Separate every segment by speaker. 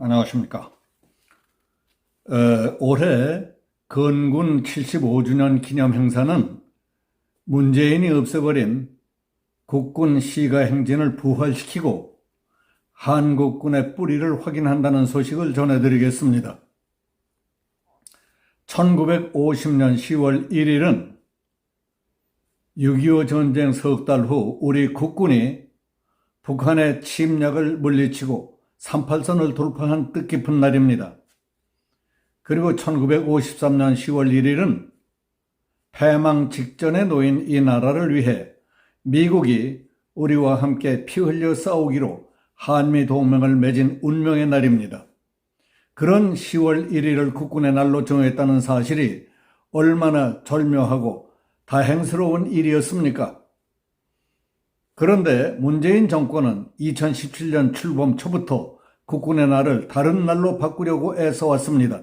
Speaker 1: 안녕하십니까. 올해 건군 75주년 기념 행사는 문재인이 없애버린 국군 시가 행진을 부활시키고 한국군의 뿌리를 확인한다는 소식을 전해드리겠습니다. 1950년 10월 1일은 6.25 전쟁 석 달 후 우리 국군이 북한의 침략을 물리치고 38선을 돌파한 뜻깊은 날입니다. 그리고 1953년 10월 1일은 패망 직전에 놓인 이 나라를 위해 미국이 우리와 함께 피 흘려 싸우기로 한미동맹을 맺은 운명의 날입니다. 그런 10월 1일을 국군의 날로 정했다는 사실이 얼마나 절묘하고 다행스러운 일이었습니까? 그런데 문재인 정권은 2017년 출범 초부터 국군의 날을 다른 날로 바꾸려고 애써왔습니다.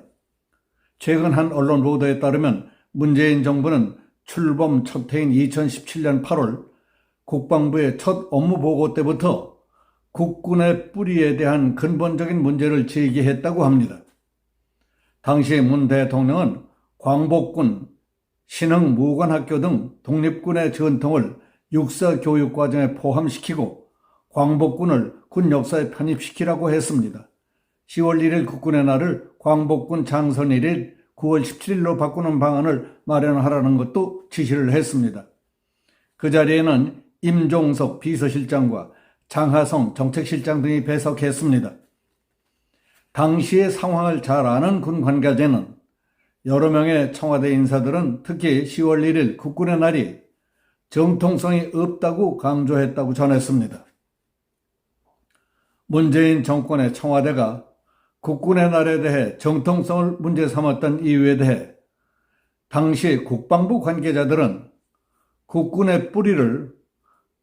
Speaker 1: 최근 한 언론 보도에 따르면 문재인 정부는 출범 첫 해인 2017년 8월 국방부의 첫 업무 보고 때부터 국군의 뿌리에 대한 근본적인 문제를 제기했다고 합니다. 당시 문 대통령은 광복군, 신흥무관학교 등 독립군의 전통을 육사 교육 과정에 포함시키고 광복군을 군 역사에 편입시키라고 했습니다. 10월 1일 국군의 날을 광복군 장선일일 9월 17일로 바꾸는 방안을 마련하라는 것도 지시를 했습니다. 그 자리에는 임종석 비서실장과 장하성 정책실장 등이 배석했습니다. 당시의 상황을 잘 아는 군 관계자는 여러 명의 청와대 인사들은 특히 10월 1일 국군의 날이 정통성이 없다고 강조했다고 전했습니다. 문재인 정권의 청와대가 국군의 날에 대해 정통성을 문제 삼았던 이유에 대해 당시 국방부 관계자들은 국군의 뿌리를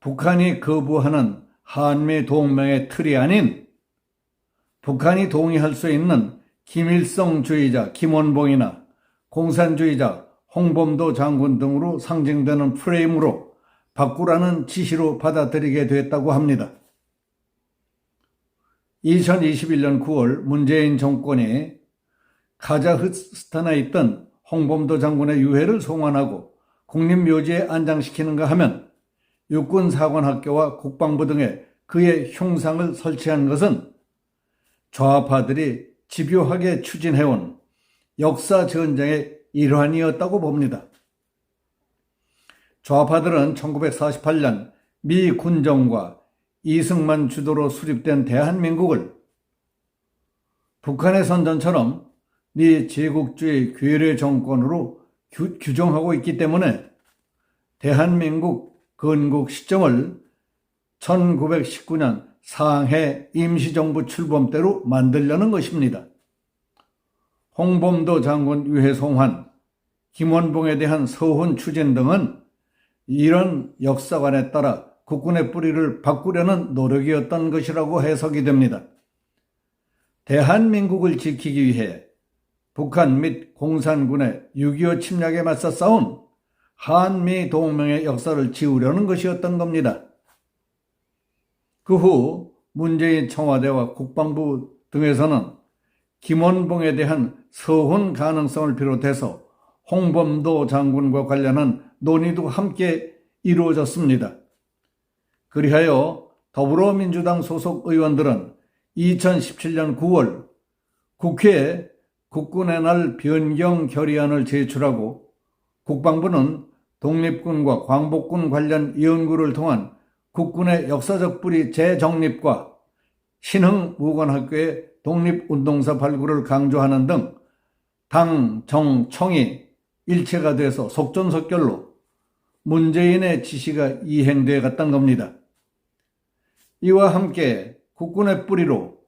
Speaker 1: 북한이 거부하는 한미 동맹의 틀이 아닌 북한이 동의할 수 있는 김일성주의자 김원봉이나 공산주의자 홍범도 장군 등으로 상징되는 프레임으로 바꾸라는 지시로 받아들이게 됐다고 합니다. 2021년 9월 문재인 정권이 카자흐스탄에 있던 홍범도 장군의 유해를 송환하고 국립묘지에 안장시키는가 하면 육군사관학교와 국방부 등에 그의 흉상을 설치한 것은 좌파들이 집요하게 추진해온 역사전쟁의 일환이었다고 봅니다. 좌파들은 1948년 미 군정과 이승만 주도로 수립된 대한민국을 북한의 선전처럼 미 제국주의 괴뢰 정권으로 규정하고 있기 때문에 대한민국 건국 시점을 1919년 상해 임시정부 출범 때로 만들려는 것입니다. 홍범도 장군 유해 송환, 김원봉에 대한 서훈 추진 등은 이런 역사관에 따라 국군의 뿌리를 바꾸려는 노력이었던 것이라고 해석이 됩니다. 대한민국을 지키기 위해 북한 및 공산군의 6.25 침략에 맞서 싸운 한미 동맹의 역사를 지우려는 것이었던 겁니다. 그 후 문재인 청와대와 국방부 등에서는 김원봉에 대한 서훈 가능성을 비롯해서 홍범도 장군과 관련한 논의도 함께 이루어졌습니다. 그리하여 더불어민주당 소속 의원들은 2017년 9월 국회에 국군의 날 변경 결의안을 제출하고 국방부는 독립군과 광복군 관련 연구를 통한 국군의 역사적 뿌리 재정립과 신흥무관학교의 독립운동사 발굴을 강조하는 등 당, 정, 청이 일체가 돼서 속전속결로 문재인의 지시가 이행되어 갔던 겁니다. 이와 함께 국군의 뿌리로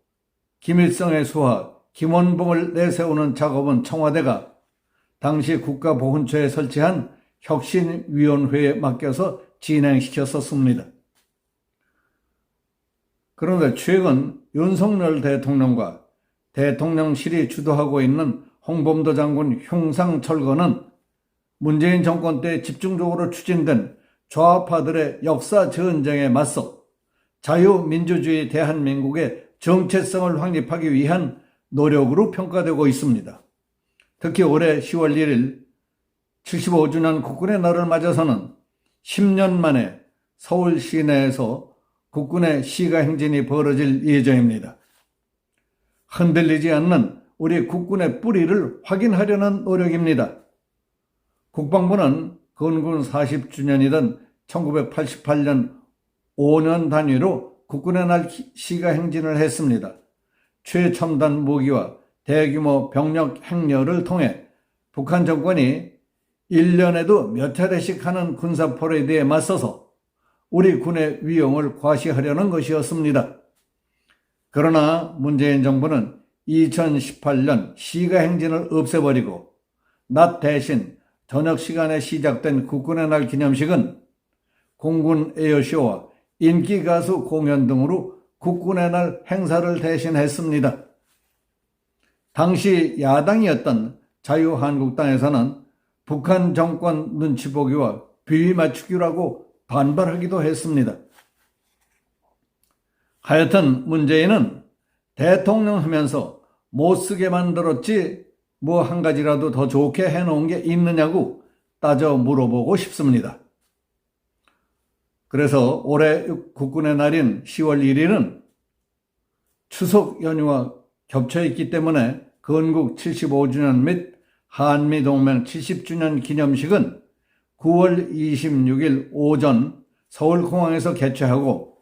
Speaker 1: 김일성의 수하, 김원봉을 내세우는 작업은 청와대가 당시 국가보훈처에 설치한 혁신위원회에 맡겨서 진행시켰었습니다. 그런데 최근 윤석열 대통령과 대통령실이 주도하고 있는 홍범도 장군 흉상 철거는 문재인 정권 때 집중적으로 추진된 좌파들의 역사 전쟁에 맞서 자유민주주의 대한민국의 정체성을 확립하기 위한 노력으로 평가되고 있습니다. 특히 올해 10월 1일 75주년 국군의 날을 맞아서는 10년 만에 서울 시내에서 국군의 시가 행진이 벌어질 예정입니다. 흔들리지 않는 우리 국군의 뿌리를 확인하려는 노력입니다. 국방부는 건군 40주년이던 1988년 5년 단위로 국군의 날 시가 행진을 했습니다. 최첨단 무기와 대규모 병력 행렬을 통해 북한 정권이 1년에도 몇 차례씩 하는 군사 퍼레이드에 맞서서 우리 군의 위용을 과시하려는 것이었습니다. 그러나 문재인 정부는 2018년 시가 행진을 없애버리고 낮 대신 저녁 시간에 시작된 국군의 날 기념식은 공군 에어쇼와 인기 가수 공연 등으로 국군의 날 행사를 대신했습니다. 당시 야당이었던 자유한국당에서는 북한 정권 눈치 보기와 비위 맞추기라고 반발하기도 했습니다. 하여튼 문재인은 대통령 하면서 못쓰게 만들었지 뭐 한 가지라도 더 좋게 해놓은 게 있느냐고 따져 물어보고 싶습니다. 그래서 올해 국군의 날인 10월 1일은 추석 연휴와 겹쳐 있기 때문에 건국 75주년 및 한미동맹 70주년 기념식은 9월 26일 오전 서울공항에서 개최하고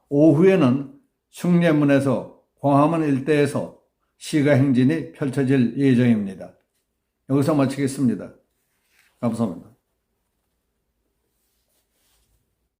Speaker 1: 오후에는 숭례문에서 광화문 일대에서 시가 행진이 펼쳐질 예정입니다. 여기서 마치겠습니다. 감사합니다.